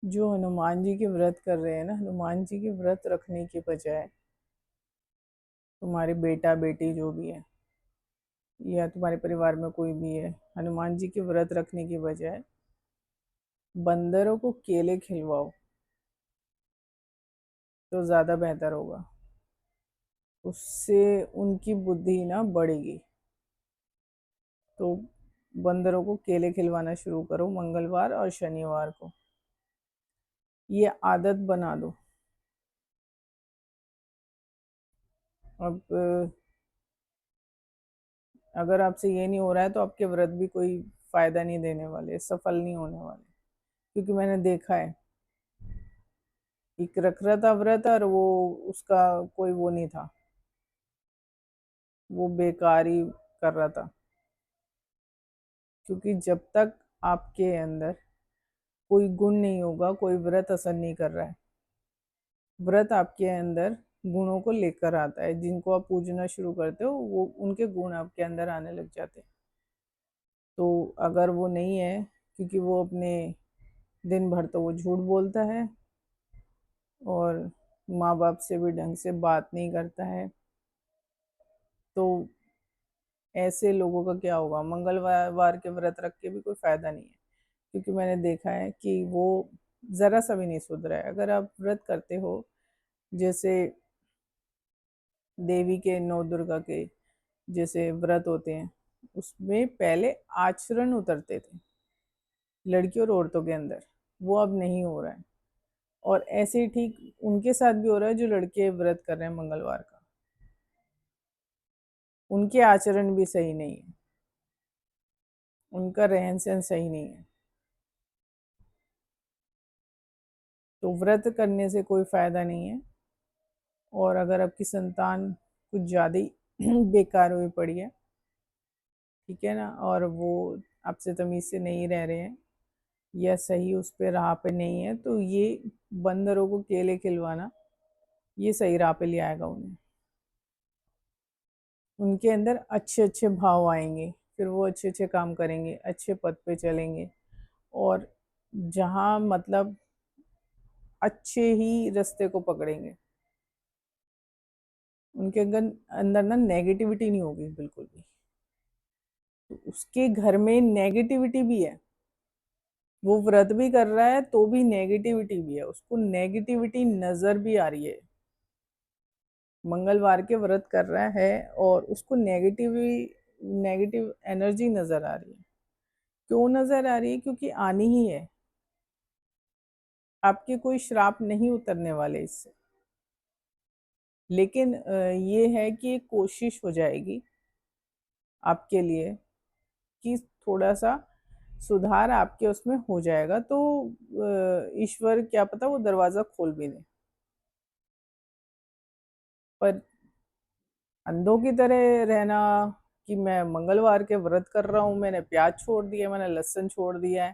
जो हनुमान जी के व्रत कर रहे हैं ना, हनुमान जी के व्रत रखने के बजाय तुम्हारे बेटा बेटी जो भी है या तुम्हारे परिवार में कोई भी है, हनुमान जी के व्रत रखने के बजाय बंदरों को केले खिलवाओ तो ज़्यादा बेहतर होगा। उससे उनकी बुद्धि ना बढ़ेगी। तो बंदरों को केले खिलवाना शुरू करो मंगलवार और शनिवार को। ये आदत बना दो। अब अगर आपसे ये नहीं हो रहा है तो आपके व्रत भी कोई फायदा नहीं देने वाले, सफल नहीं होने वाले। क्योंकि मैंने देखा है, एक रख रहा था व्रत और वो उसका कोई वो नहीं था, वो बेकार ही कर रहा था। क्योंकि जब तक आपके अंदर कोई गुण नहीं होगा, कोई व्रत असर नहीं कर रहा है। व्रत आपके अंदर गुणों को लेकर आता है। जिनको आप पूजना शुरू करते हो वो उनके गुण आपके अंदर आने लग जाते हैं। तो अगर वो नहीं है, क्योंकि वो अपने दिन भर तो वो झूठ बोलता है और माँ बाप से भी ढंग से बात नहीं करता है, तो ऐसे लोगों का क्या होगा? मंगलवार के व्रत रख के भी कोई फायदा नहीं है। क्योंकि मैंने देखा है कि वो जरा सा भी नहीं सुधरा है। अगर आप व्रत करते हो, जैसे देवी के, नौ दुर्गा के जैसे व्रत होते हैं, उसमें पहले आचरण उतरते थे लड़कियों और औरतों के अंदर, वो अब नहीं हो रहा है। और ऐसे ही ठीक उनके साथ भी हो रहा है जो लड़के व्रत कर रहे हैं मंगलवार का, उनके आचरण भी सही नहीं है, उनका रहन सहन सही नहीं है। तो व्रत करने से कोई फायदा नहीं है। और अगर आपकी संतान कुछ ज़्यादा ही बेकार हुई पड़ी है, ठीक है ना, और वो आपसे तमीज़ से नहीं रह रहे हैं या सही उस पे राह पे नहीं है, तो ये बंदरों को केले खिलवाना ये सही राह पे ले आएगा उन्हें। उनके अंदर अच्छे अच्छे भाव आएंगे, फिर वो अच्छे अच्छे काम करेंगे, अच्छे पद पे चलेंगे। और जहाँ मतलब अच्छे ही रास्ते को पकड़ेंगे। उनके अंदर अंदर ना नेगेटिविटी नहीं होगी बिल्कुल भी। तो उसके घर में नेगेटिविटी भी है, वो व्रत भी कर रहा है तो भी नेगेटिविटी भी है, उसको नेगेटिविटी नजर भी आ रही है। मंगलवार के व्रत कर रहा है और उसको नेगेटिव एनर्जी नजर आ रही है। क्यों नजर आ रही है? क्योंकि आनी ही है। आपके कोई श्राप नहीं उतरने वाले इससे। लेकिन ये है कि एक कोशिश हो जाएगी आपके लिए कि थोड़ा सा सुधार आपके उसमें हो जाएगा, तो ईश्वर क्या पता वो दरवाजा खोल भी दे। पर अंधों की तरह रहना कि मैं मंगलवार के व्रत कर रहा हूँ, मैंने प्याज छोड़ दिया, मैंने लहसुन छोड़ दिया है,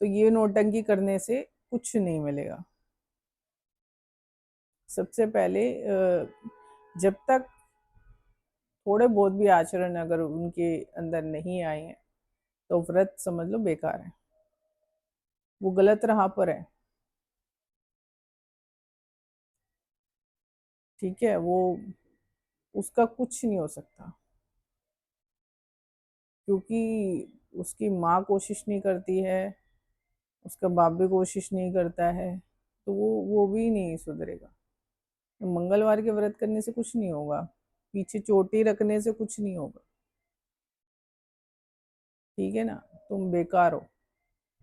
तो ये नौटंकी करने से कुछ नहीं मिलेगा। सबसे पहले जब तक थोड़े बहुत भी आचरण अगर उनके अंदर नहीं आए हैं, तो व्रत समझ लो बेकार है, वो गलत राह पर है। ठीक है, वो उसका कुछ नहीं हो सकता। क्योंकि उसकी माँ कोशिश नहीं करती है, उसका बाप भी कोशिश नहीं करता है, तो वो भी नहीं सुधरेगा। मंगलवार के व्रत करने से कुछ नहीं होगा, पीछे चोटी रखने से कुछ नहीं होगा। ठीक है ना? तुम बेकार हो,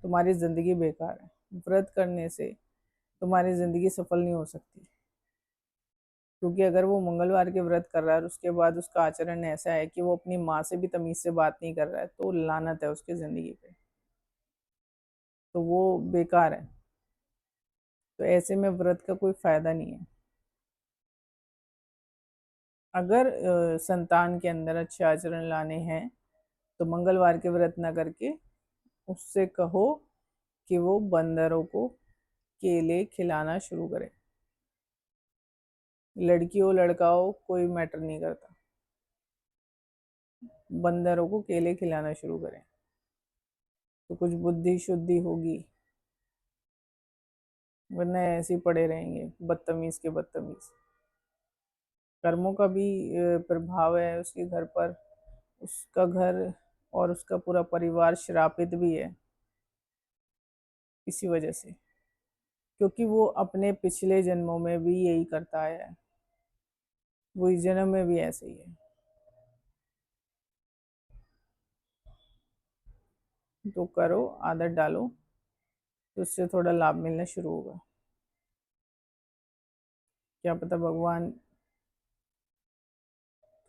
तुम्हारी जिंदगी बेकार है। व्रत करने से तुम्हारी जिंदगी सफल नहीं हो सकती। क्योंकि अगर वो मंगलवार के व्रत कर रहा है और उसके बाद उसका आचरण ऐसा है कि वो अपनी माँ से भी तमीज से बात नहीं कर रहा है, तो लानत है उसकी जिंदगी पे, तो वो बेकार है। तो ऐसे में व्रत का कोई फायदा नहीं है। अगर संतान के अंदर अच्छे आचरण लाने हैं तो मंगलवार के व्रत न करके उससे कहो कि वो बंदरों को केले खिलाना शुरू करे। लड़की हो लड़का हो कोई मैटर नहीं करता, बंदरों को केले खिलाना शुरू करें तो कुछ बुद्धि शुद्धि होगी। वरना ऐसे ही पड़े रहेंगे बदतमीज के बदतमीज। कर्मों का भी प्रभाव है उसके घर पर। उसका घर और उसका पूरा परिवार श्रापित भी है इसी वजह से, क्योंकि वो अपने पिछले जन्मों में भी यही करता आया है, वो इस जन्म में भी ऐसे ही है। तो करो, आदत डालो, तो उससे थोड़ा लाभ मिलना शुरू होगा। क्या पता भगवान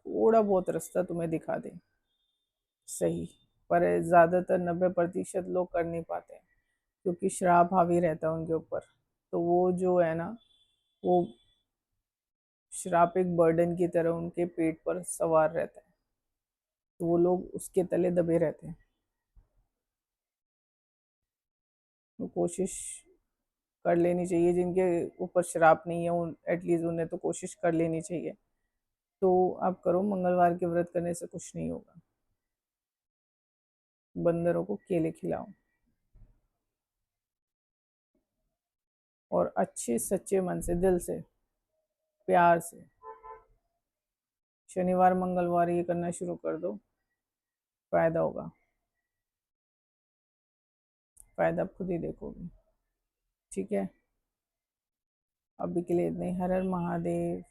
थोड़ा बहुत रास्ता तुम्हें दिखा दे सही। पर ज़्यादातर 90% लोग कर नहीं पाते, क्योंकि श्राप हावी रहता है उनके ऊपर। तो वो जो है ना, वो श्राप एक बर्डन की तरह उनके पेट पर सवार रहता है, तो वो लोग उसके तले दबे रहते हैं। तो कोशिश कर लेनी चाहिए, जिनके ऊपर श्राप नहीं है उन एटलीस्ट उन्हें तो कोशिश कर लेनी चाहिए। तो आप करो, मंगलवार के व्रत करने से कुछ नहीं होगा। बंदरों को केले खिलाओ, और अच्छे सच्चे मन से, दिल से, प्यार से शनिवार मंगलवार ये करना शुरू कर दो, फायदा होगा। फायदा आप खुद ही देखोगे। ठीक है, अभी के लिए इतने। हर हर महादेव।